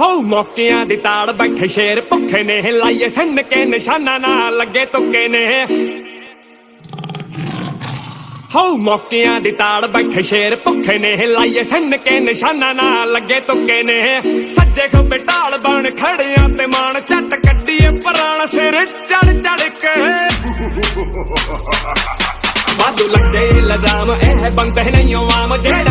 हो मौकियां दी ताड़ बैठे शेर भुखे ने लाइए सिन के निशाना ना लगे तुके ने हो मौकियां दी ताड़ बैठे शेर भुखे ने लाइए सिन के निशाना ना लगे तुके ने सज्जे खब्बे ढाल बन खड़ियां ते मान झट कड्डीए पराना सिर चढ़ चढ़ के वादू लगे लजाम एह बंदे नहीं आम जेड़े